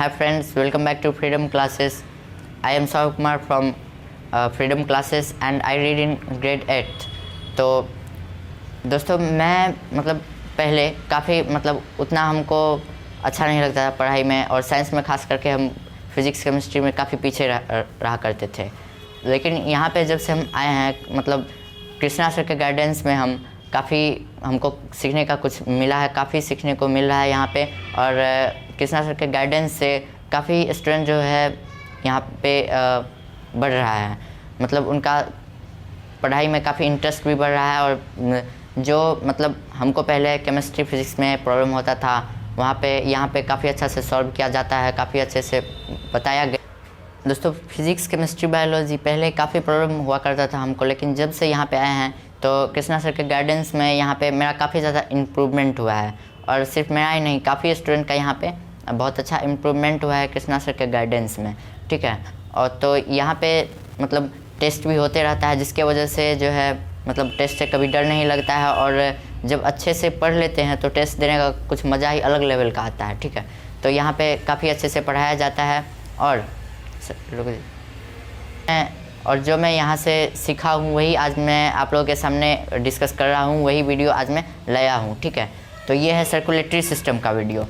Hi friends, welcome back to Freedom Classes. I am Sahu Kumar from Freedom Classes and I read in grade 8. तो दोस्तों मैं पहले काफ़ी उतना हमको अच्छा नहीं लगता था पढ़ाई में, और साइंस में खास करके हम फिज़िक्स केमिस्ट्री में काफ़ी पीछे रहा करते थे। लेकिन यहाँ पे जब से हम आए हैं कृष्णा सर के गाइडेंस में हम काफ़ी हमको सीखने का कुछ मिला है, काफ़ी सीखने को मिल रहा है यहाँ पे। और कृष्णा सर के गाइडेंस से काफ़ी स्टूडेंट जो है यहाँ पे बढ़ रहा है, उनका पढ़ाई में काफ़ी इंटरेस्ट भी बढ़ रहा है। और जो हमको पहले केमिस्ट्री फिज़िक्स में प्रॉब्लम होता था वहाँ पे यहाँ पे काफ़ी अच्छा से सॉल्व किया जाता है, काफ़ी अच्छे से बताया गया। दोस्तों फिज़िक्स केमिस्ट्री बायोलॉजी पहले काफ़ी प्रॉब्लम हुआ करता था हमको, लेकिन जब से यहाँ पे आए हैं तो कृष्णा सर के गाइडेंस में यहाँ पे मेरा काफ़ी ज़्यादा इम्प्रूवमेंट हुआ है। और सिर्फ मेरा ही नहीं, काफ़ी स्टूडेंट का यहाँ पे बहुत अच्छा इम्प्रूवमेंट हुआ है कृष्णा सर के गाइडेंस में, ठीक है। और तो यहाँ पे टेस्ट भी होते रहता है, जिसके वजह से जो है टेस्ट से कभी डर नहीं लगता है। और जब अच्छे से पढ़ लेते हैं तो टेस्ट देने का कुछ मज़ा ही अलग लेवल का आता है, ठीक है। तो यहाँ पे काफ़ी अच्छे से पढ़ाया जाता है। और जो मैं यहाँ से सीखा हूँ वही आज मैं आप लोगों के सामने डिस्कस कर रहा हूँ, वही वीडियो आज मैं लाया हूँ, ठीक है। तो ये है सर्कुलेटरी सिस्टम का वीडियो।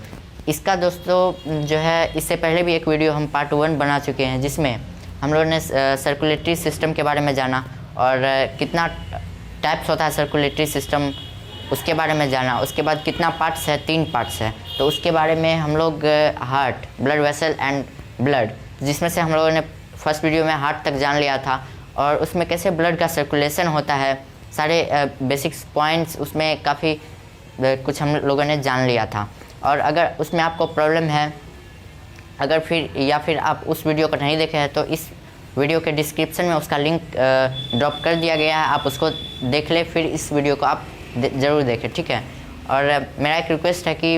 इसका दोस्तों जो है इससे पहले भी एक वीडियो हम पार्ट 1 बना चुके हैं, जिसमें हम लोगों ने सर्कुलेटरी सिस्टम के बारे में जाना और कितना टाइप्स होता है सर्कुलेटरी सिस्टम उसके बारे में जाना। उसके बाद कितना पार्ट्स है, 3 पार्ट्स है। तो उसके बारे में हम लोग heart, blood vessel and blood, जिसमें से हम लोगों ने फर्स्ट वीडियो में हार्ट तक जान लिया था, और उसमें कैसे ब्लड का सर्कुलेशन होता है, सारे बेसिक्स पॉइंट्स उसमें काफ़ी कुछ हम लोगों ने जान लिया था। और अगर उसमें आपको प्रॉब्लम है, अगर फिर आप उस वीडियो को नहीं देखे हैं तो इस वीडियो के डिस्क्रिप्शन में उसका लिंक ड्रॉप कर दिया गया है, आप उसको देख ले, फिर इस वीडियो को आप ज़रूर देखें, ठीक है। और मेरा एक रिक्वेस्ट है कि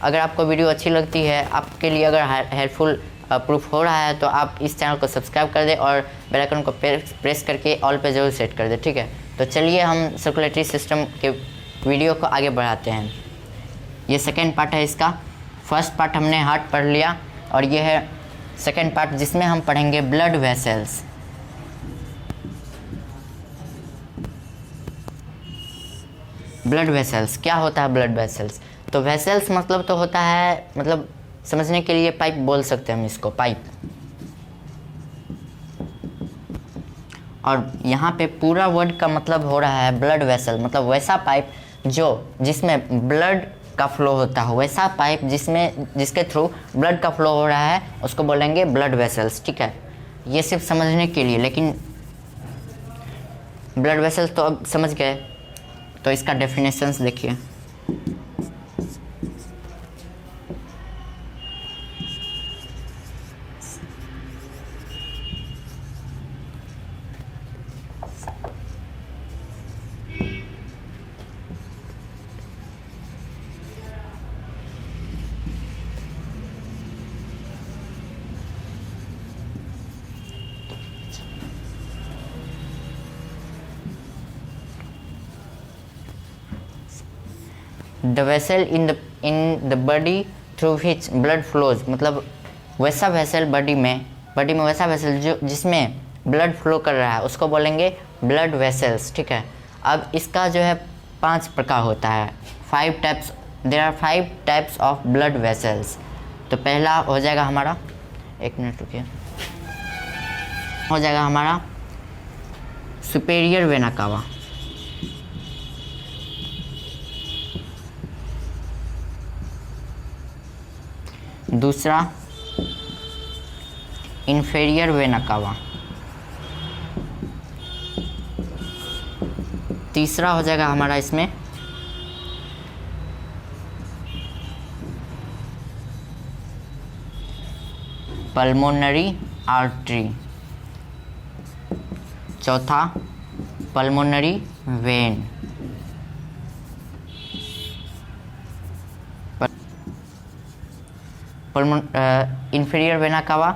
अगर आपको वीडियो अच्छी लगती है, आपके लिए अगर हेल्पफुल प्रूफ हो रहा है, तो आप इस चैनल को सब्सक्राइब कर दें और बेल आइकन को प्रेस करके ऑल पे ज़रूर सेट कर दें, ठीक है। तो चलिए हम सर्कुलेटरी सिस्टम के वीडियो को आगे बढ़ाते हैं। ये सेकेंड पार्ट है इसका। फर्स्ट पार्ट हमने हार्ट पढ़ लिया, और ये है सेकेंड पार्ट जिसमें हम पढ़ेंगे ब्लड वेसल्स। ब्लड वेसल्स क्या होता है? ब्लड वेसल्स तो वेसल्स तो होता है समझने के लिए पाइप बोल सकते हैं हम इसको, पाइप। और यहाँ पे पूरा वर्ड का हो रहा है ब्लड वेसल, वैसा पाइप जिसमें ब्लड का फ्लो होता है, वैसा पाइप जिसके थ्रू ब्लड का फ्लो हो रहा है उसको बोलेंगे ब्लड वेसल्स, ठीक है। ये सिर्फ समझने के लिए, लेकिन ब्लड वेसल्स तो अब समझ गए। तो इसका डेफिनेशंस देखिए। The vessel in the body through which blood flows, वैसा वेसल बॉडी में वैसा वेसल जिसमें ब्लड फ्लो कर रहा है उसको बोलेंगे ब्लड वेसल्स, ठीक है। अब इसका जो है 5 प्रकार होता है, 5 types. There are 5 types of blood vessels. तो पहला हो जाएगा हमारा, एक मिनट रुकिए, हो जाएगा हमारा सुपेरियर वेना कावा। दूसरा इन्फेरियर वेना कावा। तीसरा हो जाएगा हमारा इसमें पल्मोनरी आर्टरी। चौथा pulmonary vein. Inferior vena cava,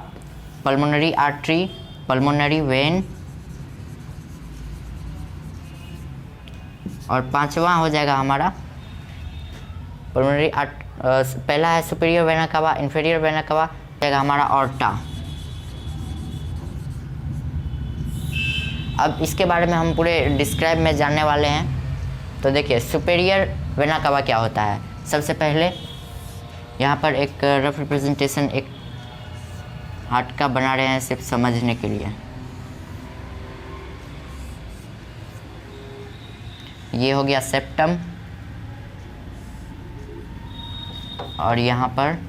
pulmonary artery, pulmonary vein, और 5वां हो जाएगा हमारा पल्मोनरी पहला है superior vena cava, inferior vena cava, जाएगा हमारा ऑर्टा। अब इसके बारे में हम पूरे डिस्क्राइब में जानने वाले हैं। तो देखिए सुपेरियर वेना कावा क्या होता है। सबसे पहले यहाँ पर एक रफ रिप्रेजेंटेशन एक हार्ट का बना रहे हैं सिर्फ समझने के लिए। ये हो गया सेप्टम और यहाँ पर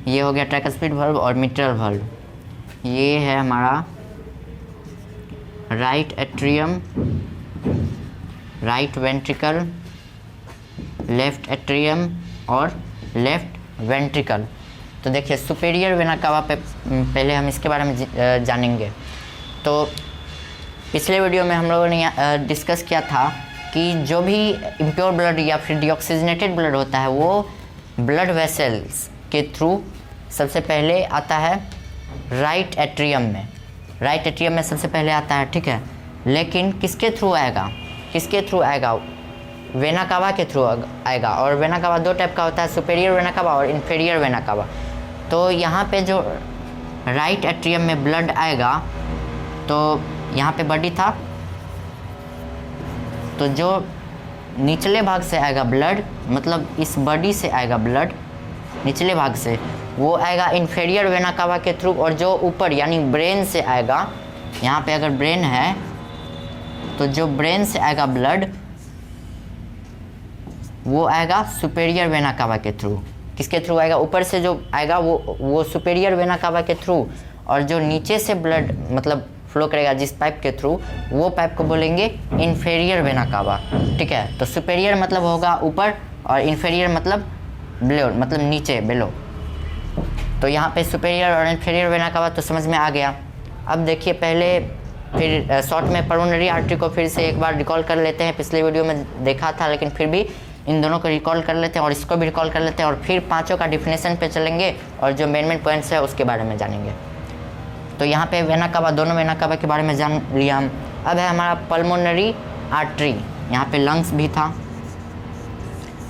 ये हो गया ट्राइकस्पिड वाल्व और मिट्रल वाल्व। ये है हमारा right atrium, right ventricle, left atrium और लेफ्ट वेंट्रिकल। तो देखिए सुपेरियर वेना कावा पे पहले हम इसके बारे में जानेंगे। तो पिछले वीडियो में हम लोगों ने डिस्कस किया था कि जो भी इम्प्योर ब्लड या फिर डीऑक्सीजनेटेड ब्लड होता है वो ब्लड वेसल्स के थ्रू सबसे पहले आता है राइट एट्रियम में। राइट एट्रियम में सबसे पहले आता है, ठीक है। लेकिन किसके थ्रू आएगा, किसके थ्रू आएगा? वेना कावा के थ्रू आएगा। और वेना कावा दो टाइप का होता है, सुपेरियर वेना कावा और इन्फीरियर वेना कावा। तो यहाँ पे जो राइट एट्रियम में ब्लड आएगा, तो यहाँ पे बॉडी था, तो जो निचले भाग से आएगा ब्लड, मतलब इस बॉडी से आएगा ब्लड निचले भाग से, वो आएगा इन्फीरियर वेना कावा के थ्रू। और जो ऊपर यानी ब्रेन से आएगा, यहाँ पे अगर ब्रेन है तो जो ब्रेन से आएगा ब्लड वो आएगा सुपेरियर वेना कावा के थ्रू। किसके थ्रू आएगा? ऊपर से जो आएगा वो सुपेरियर वेना कावा के थ्रू। और जो नीचे से ब्लड मतलब फ्लो करेगा जिस पाइप के थ्रू, वो पाइप को बोलेंगे इन्फीरियर वेना कावा, ठीक है। तो सुपेरियर मतलब होगा ऊपर और इन्फीरियर मतलब बिलो, मतलब नीचे, बिलो। तो यहाँ पे सुपेरियर और इन्फीरियर वेना कावा तो समझ में आ गया। अब देखिए पहले फिर शॉर्ट में पल्मोनरी आर्टरी को फिर से एक बार रिकॉल कर लेते हैं। पिछले वीडियो में देखा था लेकिन फिर भी इन दोनों को रिकॉल कर लेते हैं और इसको भी रिकॉल कर लेते हैं और फिर पांचों का डिफिनेशन पे चलेंगे और जो मेन पॉइंट्स है उसके बारे में जानेंगे। तो यहाँ पे वेना कावा, दोनों वेना कावा के बारे में जान लिया हम। अब है हमारा पल्मोनरी आर्टरी। यहाँ पे लंग्स भी था,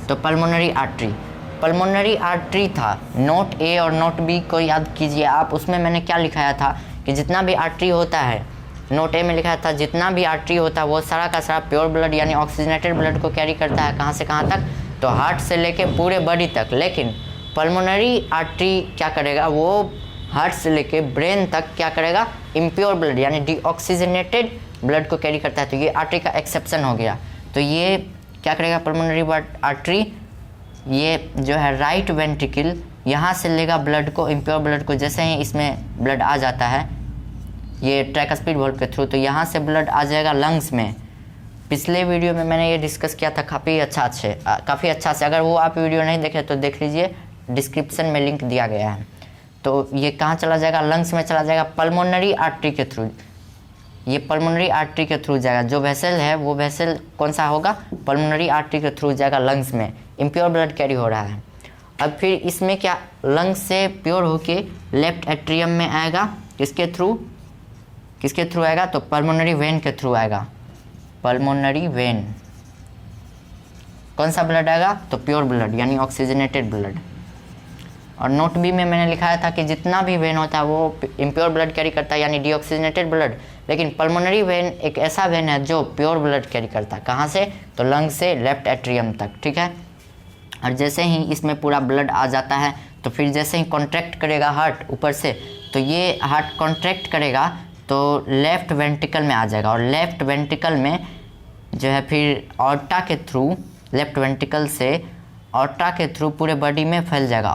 तो पल्मोनरी आर्टरी, पल्मोनरी आर्टरी था। नोट ए और नोट बी को याद कीजिए आप। उसमें मैंने क्या लिखाया था कि जितना भी आर्टरी होता है, नोट ए में लिखा था जितना भी आर्टरी होता है वो सारा का सारा प्योर ब्लड यानी ऑक्सीजनेटेड ब्लड को कैरी करता है। कहाँ से कहाँ तक? तो हार्ट से लेके पूरे बॉडी तक। लेकिन पल्मोनरी आर्टरी क्या करेगा? वो हार्ट से लेके ब्रेन तक क्या करेगा? इम्प्योर ब्लड यानी डीऑक्सीजनेटेड ब्लड को कैरी करता है। तो ये आर्टरी का एक्सेप्शन हो गया। तो ये क्या करेगा पल्मोनरी आर्टरी? ये जो है राइट वेंट्रिकल, यहाँ से लेगा ब्लड को, इम्प्योर ब्लड को। जैसे ही इसमें ब्लड आ जाता है ये ट्राइकस्पिड वाल्व के थ्रू, तो यहाँ से ब्लड आ जाएगा लंग्स में। पिछले वीडियो में मैंने ये डिस्कस किया था काफ़ी अच्छा से। अगर वो आप वीडियो नहीं देखे तो देख लीजिए, डिस्क्रिप्शन में लिंक दिया गया है। तो ये कहाँ चला जाएगा? लंग्स में चला जाएगा पल्मोनरी आर्टरी के थ्रू। ये पल्मोनरी आर्टरी के थ्रू जाएगा। जो वेसल है वो वेसल कौन सा होगा? पल्मोनरी आर्टरी के थ्रू जाएगा लंग्स में। इम्प्योर ब्लड कैरी हो रहा है। अब फिर इसमें क्या, लंग्स से प्योर होके लेफ्ट एट्रियम में आएगा। किसके थ्रू आएगा? तो पल्मोनरी वेन के थ्रू आएगा। Pulmonary vein. कौन सा ब्लड आएगा? तो प्योर ब्लड यानी ऑक्सीजनेटेड ब्लड। और नोट बी में मैंने लिखाया था कि जितना भी वेन होता है वो इम्प्योर ब्लड कैरी करता है यानी डीऑक्सीजनेटेड ब्लड। लेकिन पल्मोनरी वेन एक ऐसा वेन है जो प्योर ब्लड कैरी करता है। कहाँ से? तो लंग से लेफ्ट एट्रियम तक, ठीक है। और जैसे ही इसमें पूरा ब्लड आ जाता है तो फिर जैसे ही कॉन्ट्रैक्ट करेगा हार्ट ऊपर से, तो ये हार्ट कॉन्ट्रैक्ट करेगा तो लेफ्ट वेंट्रिकल में आ जाएगा। और लेफ्ट वेंट्रिकल में जो है फिर ऑर्टा के थ्रू, लेफ्ट वेंट्रिकल से ऑर्टा के थ्रू पूरे बॉडी में फैल जाएगा।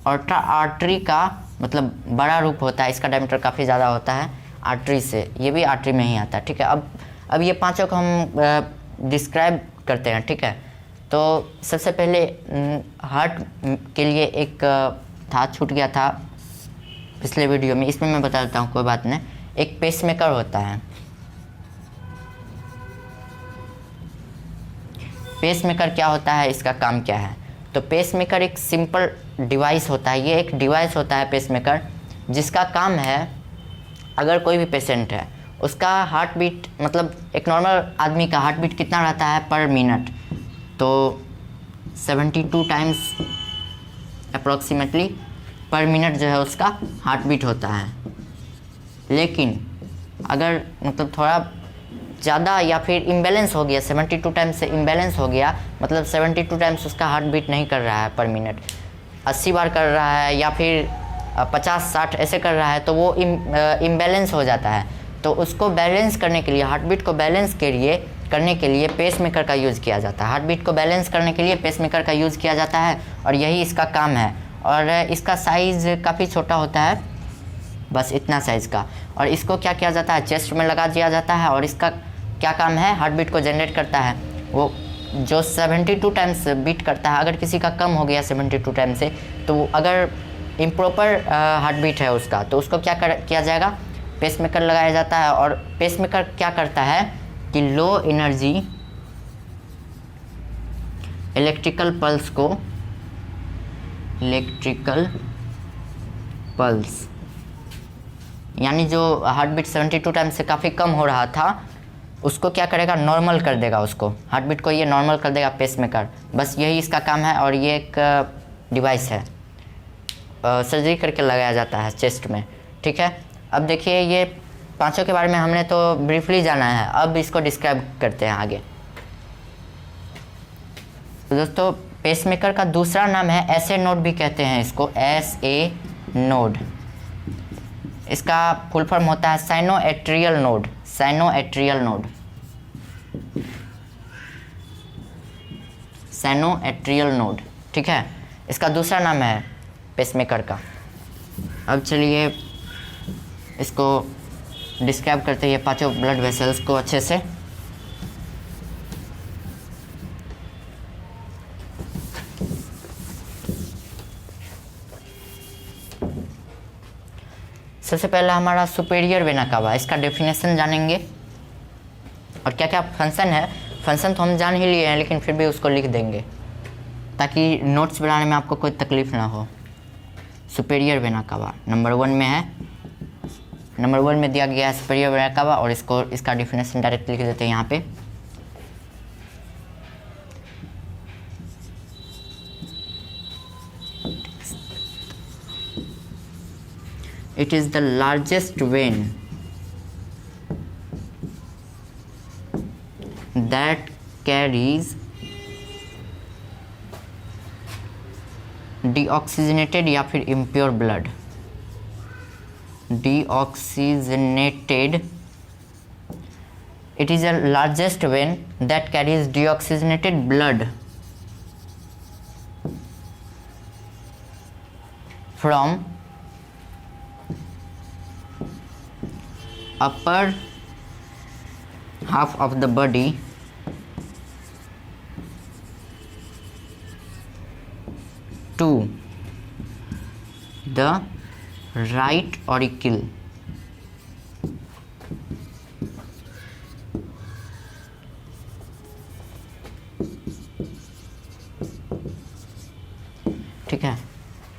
ऑर्टा आर्टरी का मतलब बड़ा रूप होता है, इसका डायमीटर काफ़ी ज़्यादा होता है आर्टरी से। ये भी आर्टरी में ही आता है, ठीक है। अब ये पांचों को हम डिस्क्राइब करते हैं, ठीक है। तो सबसे पहले हार्ट के लिए एक था, छूट गया था पिछले वीडियो में, इसमें मैं बता देता हूँ, कोई बात नहीं। एक पेसमेकर होता है। पेसमेकर क्या होता है, इसका काम क्या है? तो पेसमेकर एक सिंपल डिवाइस होता है। ये एक डिवाइस होता है पेसमेकर, जिसका काम है अगर कोई भी पेशेंट है उसका हार्ट बीट, मतलब एक नॉर्मल आदमी का हार्ट बीट कितना रहता है पर मिनट, तो 72 टाइम्स अप्रॉक्सीमेटली पर मिनट जो है उसका हार्ट बीट होता है। लेकिन अगर मतलब थोड़ा ज़्यादा या फिर इम्बैलेंस हो गया, 72 टाइम्स से इम्बैलेंस हो गया, मतलब 72 टाइम्स उसका हार्ट बीट नहीं कर रहा है पर मिनट, 80 बार कर रहा है या फिर 50-60 ऐसे कर रहा है, तो वो इम्बैलेंस हो जाता है। तो उसको बैलेंस करने के लिए, हार्ट बीट को बैलेंस करने के लिए पेसमेकर का यूज़ किया जाता है। हार्ट बीट को बैलेंस करने के लिए पेसमेकर का यूज़ किया जाता है और यही इसका काम है। और इसका साइज़ काफ़ी छोटा होता है, बस इतना साइज़ का। और इसको क्या किया जाता है, चेस्ट में लगा दिया जाता है और इसका क्या काम है, हार्ट बीट को जनरेट करता है। वो जो 72 टाइम्स बीट करता है, अगर किसी का कम हो गया 72 टाइम से, तो अगर इम्प्रॉपर हार्ट बीट है उसका, तो उसको किया जाएगा, पेसमेकर लगाया जाता है। और पेसमेकर क्या करता है कि लो एनर्जी इलेक्ट्रिकल पल्स यानी जो हार्ट बीट 72 टाइम से काफ़ी कम हो रहा था, उसको क्या करेगा, नॉर्मल कर देगा, उसको हार्ट बीट को ये नॉर्मल कर देगा पेसमेकर। बस यही इसका काम है। और ये एक डिवाइस है, सर्जरी करके लगाया जाता है चेस्ट में। ठीक है, अब देखिए ये पांचों के बारे में हमने तो ब्रीफली जाना है, अब इसको डिस्क्राइब करते हैं आगे। तो दोस्तों पेसमेकर का दूसरा नाम है एसए नोड भी कहते हैं इसको, एसए नोड। इसका फुल फॉर्म होता है sinoatrial node, sinoatrial node, sinoatrial node. ठीक है, इसका दूसरा नाम है पेसमेकर का। अब चलिए इसको डिस्क्राइब करते हैं पांचों ब्लड वेसल्स को अच्छे से। सबसे पहला हमारा सुपेरियर वेना कावा, इसका डेफिनेशन जानेंगे और क्या क्या फंक्शन है। फंक्शन तो हम जान ही लिए हैं, लेकिन फिर भी उसको लिख देंगे ताकि नोट्स बनाने में आपको कोई तकलीफ ना हो। सुपेरियर वेना कावा नंबर 1 में है, नंबर 1 में दिया गया है सुपेरियर वेना कावा, और इसका डेफिनेशन डायरेक्ट लिख देते हैं यहाँ पे। It is the largest vein that carries deoxygenated या फिर impure blood, deoxygenated, it is the largest vein that carries deoxygenated blood from upper half of the body to the right auricle. ठीक है,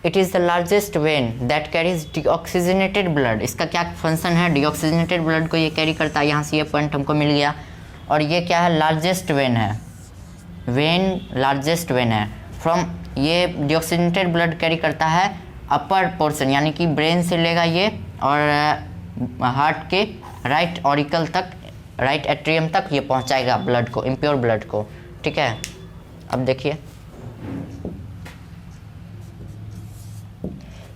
it is the largest when that carries deoxygenated blood. इसका क्या function है, deoxygenated blood को ये carry करता है, यहाँ से ये पॉइंट हमको मिल गया। और ये क्या है, लार्जेस्ट वेन है, वेन लार्जेस्ट वेन है फ्रॉम, ये डीऑक्सीजनेटेड ब्लड कैरी करता है अपर पोर्शन यानी कि ब्रेन से लेगा ये और हार्ट के राइट ऑरिकल तक, राइट एट्रियम तक ये पहुँचाएगा ब्लड को, इम्प्योर ब्लड को। ठीक है, अब देखिए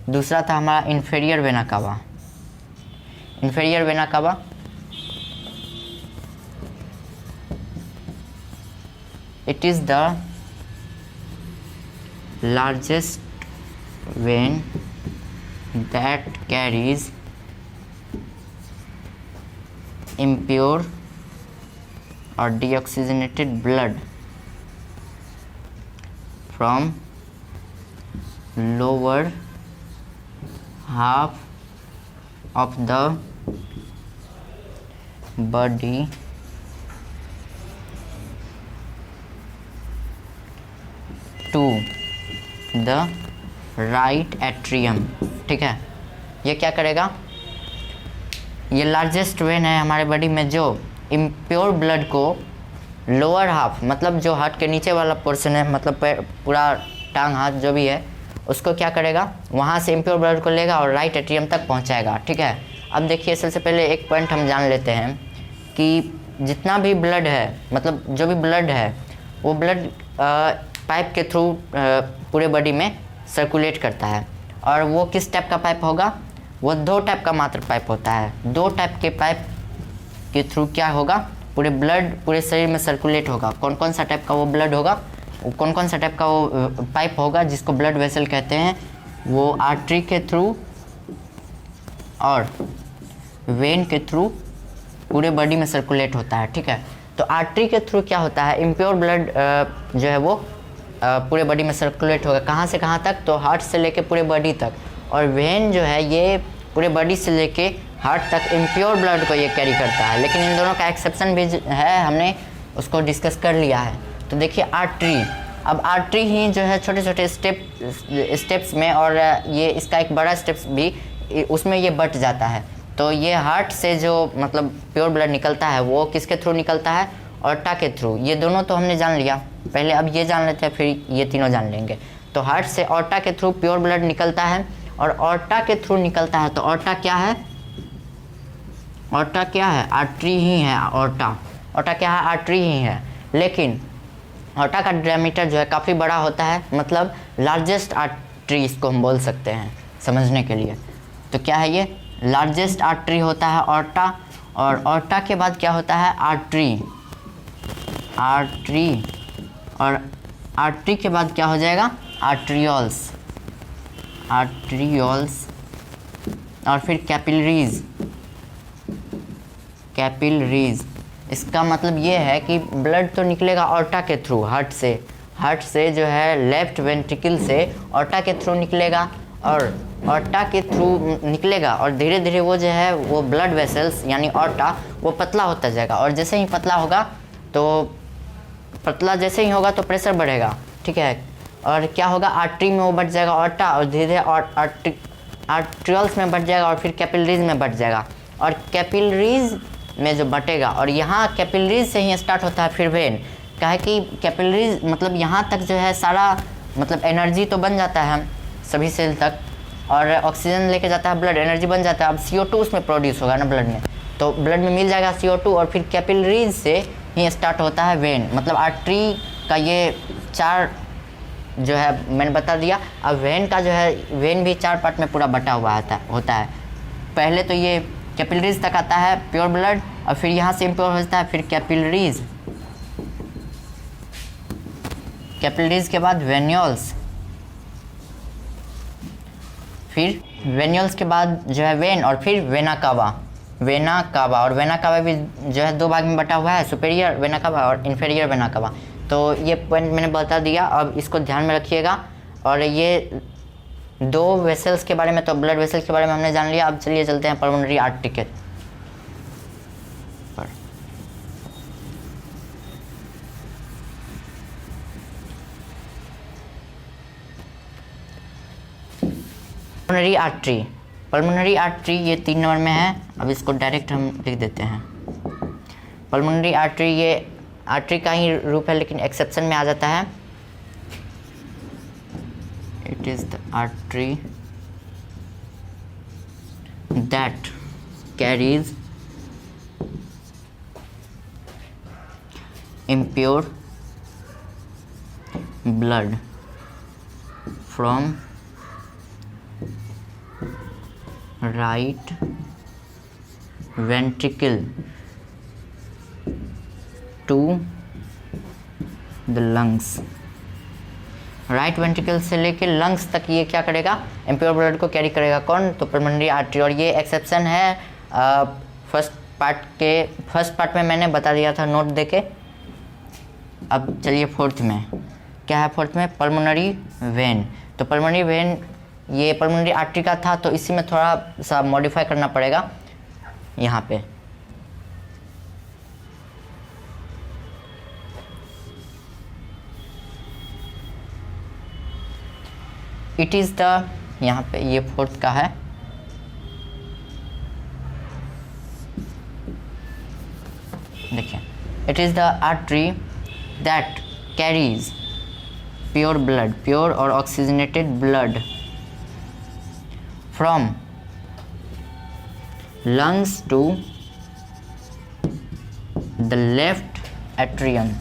दूसरा था हमारा inferior vena cava. Inferior vena cava it is the largest when that carries impure or deoxygenated blood from lower half of the body to the right atrium। ठीक है, ये क्या करेगा, ये लार्जेस्ट वेन है हमारे बॉडी में जो इम्प्योर ब्लड को लोअर हाफ मतलब जो हार्ट के नीचे वाला पोर्शन है, मतलब पूरा टांग हाथ जो भी है, उसको क्या करेगा, वहाँ से इम्प्योर ब्लड को लेगा और राइट एट्रियम तक पहुँचाएगा। ठीक है, अब देखिए सबसे पहले एक पॉइंट हम जान लेते हैं कि जितना भी ब्लड है, मतलब जो भी ब्लड है वो ब्लड पाइप के थ्रू पूरे बॉडी में सर्कुलेट करता है। और वो किस टाइप का पाइप होगा, वो 2 टाइप का मात्र पाइप होता है। 2 टाइप के पाइप के थ्रू क्या होगा, पूरे ब्लड पूरे शरीर में सर्कुलेट होगा। कौन कौन सा टाइप का वो ब्लड होगा, कौन कौन सा टाइप का वो पाइप होगा जिसको ब्लड वेसल कहते हैं, वो आर्टरी के थ्रू और वेन के थ्रू पूरे बॉडी में सर्कुलेट होता है। ठीक है, तो आर्टरी के थ्रू क्या होता है, इम्प्योर ब्लड जो है वो पूरे बॉडी में सर्कुलेट होगा। कहाँ से कहाँ तक, तो हार्ट से लेके पूरे बॉडी तक। और वेन जो है ये पूरे बॉडी से लेके हार्ट तक इम्प्योर ब्लड को ये कैरी करता है। लेकिन इन दोनों का एक्सेप्शन भी है, हमने उसको डिस्कस कर लिया है। तो देखिए आर्टरी, अब आर्टरी ही जो है छोटे छोटे स्टेप्स में, और ये इसका एक बड़ा स्टेप्स भी उसमें ये बट जाता है। तो ये हार्ट से जो मतलब प्योर ब्लड निकलता है वो किसके थ्रू निकलता है, ऑर्टा के थ्रू। ये दोनों तो हमने जान लिया पहले, अब ये जान लेते हैं, फिर ये तीनों जान लेंगे। तो हार्ट से ऑर्टा के थ्रू प्योर ब्लड निकलता है, और ऑर्टा के थ्रू निकलता है। तो ऑर्टा क्या है, ऑर्टा क्या है, आर्टरी ही है। ऑर्टा क्या है, आर्टरी ही है। लेकिन ऑर्टा का डायमीटर जो है काफ़ी बड़ा होता है, मतलब लार्जेस्ट आर्टरी इसको हम बोल सकते हैं समझने के लिए। तो क्या है ये, लार्जेस्ट आर्टरी होता है ऑर्टा। और ऑर्टा के बाद क्या होता है, आर्टरी। और आर्टरी के बाद क्या हो जाएगा, आर्ट्रियोल्स। और फिर कैपिलरीज। इसका मतलब ये है कि ब्लड तो निकलेगा ऑर्टा के थ्रू, हार्ट से जो है लेफ्ट वेंट्रिकल से ऑर्टा के थ्रू निकलेगा, और ऑर्टा के थ्रू निकलेगा और धीरे धीरे वो जो है वो ब्लड वेसल्स यानी ऑर्टा वो पतला होता जाएगा। और जैसे ही पतला होगा तो जैसे ही होगा तो प्रेशर बढ़ेगा। ठीक है, और क्या होगा, आर्टरी में वो बढ़ जाएगा ऑर्टा, और धीरे धीरे आर्ट्रियल्स में बढ़ जाएगा, और फिर कैपिलरीज में बढ़ जाएगा। और कैपिलरीज में जो बटेगा, और यहाँ कैपिलरीज से ही स्टार्ट होता है फिर वेन। क्या है कि कैपिलरीज मतलब यहाँ तक जो है सारा मतलब एनर्जी तो बन जाता है सभी सेल तक, और ऑक्सीजन लेके जाता है ब्लड, एनर्जी बन जाता है। अब CO2 उसमें प्रोड्यूस होगा ना ब्लड में, तो ब्लड में मिल जाएगा CO2, और फिर कैपिलरीज से ही स्टार्ट होता है वेन। मतलब आर्टरी का ये 4 जो है मैंने बता दिया। अब वेन का जो है, वेन भी 4 पार्ट में पूरा बटा हुआ होता है। पहले तो ये कैपिलरीज तक आता है प्योर ब्लड, और फिर यहाँ से इम्प्योर होता है, फिर कैपिलरीज के बाद वेन्यूल्स, फिर वेन्यूल्स के बाद जो है वेन, और फिर वेना कावा। और वेना कावा भी जो है 2 भाग में बटा हुआ है, सुपेरियर वेना कावा और इन्फेरियर वेना कावा। तो ये पॉइंट मैंने बता दिया, अब इसको ध्यान में रखिएगा। और ये 2 वेसल्स के बारे में, तो ब्लड वेसल्स के बारे में हमने जान लिया। अब चलिए चलते हैं पल्मोनरी आर्टरी के पर। पल्मोनरी आर्टरी ये 3 नंबर में है। अब इसको डायरेक्ट हम लिख देते हैं। पल्मोनरी आर्टरी ये आर्टरी का ही रूप है, लेकिन एक्सेप्शन में आ जाता है। It is the artery that carries impure blood from right ventricle to the lungs। Right ventricle से लेके लंग्स तक ये क्या करेगा, इम्प्योर ब्लड को कैरी करेगा। कौन, तो पल्मोनरी आर्टरी। और ये एक्सेप्शन है फर्स्ट पार्ट में मैंने बता दिया था नोट देके। अब चलिए फोर्थ में क्या है, फोर्थ में पल्मोनरी वेन। तो पल्मोनरी वेन ये पल्मोनरी आर्टरी का था, तो इसी में थोड़ा सा मॉडिफाई करना पड़ेगा यहाँ पे। इट इज़ द, यहाँ पे ये फोर्थ का है, देखिए it is the artery that carries pure blood, pure और oxygenated blood from lungs to the left atrium।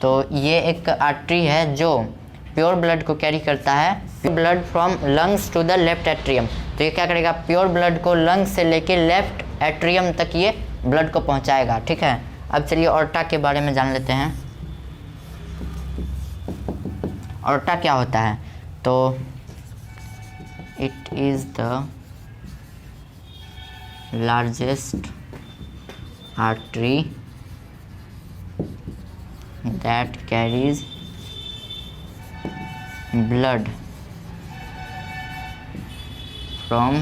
तो ये एक आर्टरी है जो प्योर ब्लड को कैरी करता है, pure blood from lungs to the left atrium. तो ये क्या करेगा, प्योर ब्लड को लंग्स से लेके लेफ्ट एट्रियम तक ये ब्लड को पहुंचाएगा। ठीक है, अब चलिए ऑर्टा के बारे में जान लेते हैं। ऑर्टा क्या होता है, तो it is the largest artery that carries blood from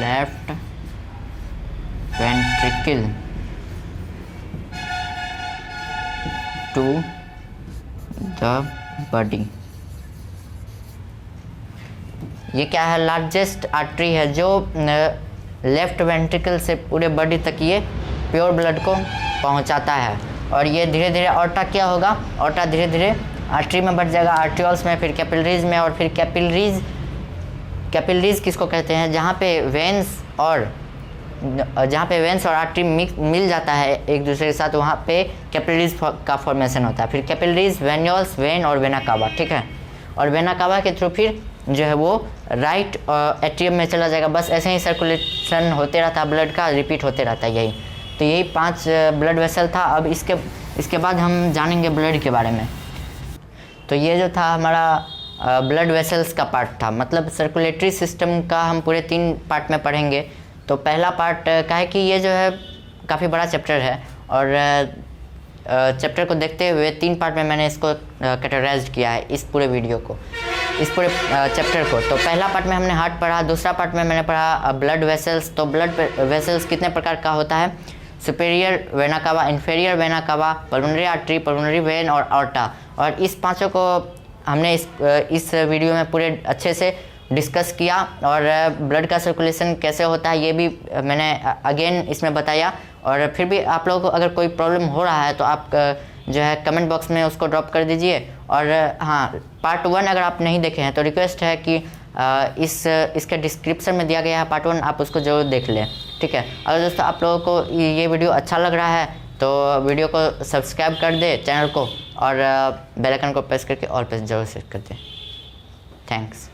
left ventricle to the body। ये क्या है, लार्जेस्ट आर्टरी है जो लेफ्ट वेंट्रिकल से पूरे बॉडी तक ये प्योर ब्लड को पहुंचाता है। और ये धीरे धीरे ऑर्टा क्या होगा, ऑर्टा धीरे धीरे आर्टरी में बढ़ जाएगा, आर्ट्रियोल्स में, फिर कैपिलरीज में, और फिर कैपिलरीज किसको कहते हैं, जहाँ पे वेंस और आर्टरी मिल जाता है एक दूसरे के साथ, वहाँ पे कैपिलरीज का फॉर्मेशन होता है। फिर कैपिलरीज, वेन्यूल्स, वेन और वेना कावा। ठीक है, और वेना कावा के थ्रू फिर जो है वो राइट एट्रियम में चला जाएगा। बस ऐसे ही सर्कुलेशन होते रहता है ब्लड का, रिपीट होते रहता है। यही तो यही 5 ब्लड वेसल था। अब इसके बाद हम जानेंगे ब्लड के बारे में। तो ये जो था हमारा ब्लड वेसल्स का पार्ट था, मतलब सर्कुलेटरी सिस्टम का हम पूरे 3 पार्ट में पढ़ेंगे। तो पहला पार्ट का है कि ये जो है काफ़ी बड़ा चैप्टर है, और चैप्टर को देखते हुए 3 पार्ट में मैंने इसको कैटेगराइज्ड किया है, इस पूरे वीडियो को, इस पूरे चैप्टर को। तो पहला पार्ट में हमने हार्ट पढ़ा, दूसरा पार्ट में मैंने पढ़ा ब्लड वेसल्स। तो ब्लड वेसल्स कितने प्रकार का होता है, superior vena cava, inferior vena cava, pulmonary artery, pulmonary vein और ऑर्टा। और इस पांचों को हमने इस वीडियो में पूरे अच्छे से डिस्कस किया, और ब्लड का सर्कुलेशन कैसे होता है ये भी मैंने अगेन इसमें बताया। और फिर भी आप लोगों को अगर कोई प्रॉब्लम हो रहा है तो आप जो है कमेंट बॉक्स में उसको ड्रॉप कर दीजिए। और हाँ, पार्ट 1 अगर आप नहीं देखे हैं तो रिक्वेस्ट है कि इसके डिस्क्रिप्शन में दिया गया है पार्ट 1, आप उसको जरूर देख लें। ठीक है, अगर दोस्तों आप लोगों को ये वीडियो अच्छा लग रहा है तो वीडियो को सब्सक्राइब कर दे चैनल को, और बेल आइकन को प्रेस करके ऑल पे जरूर सेट कर दे। थैंक्स।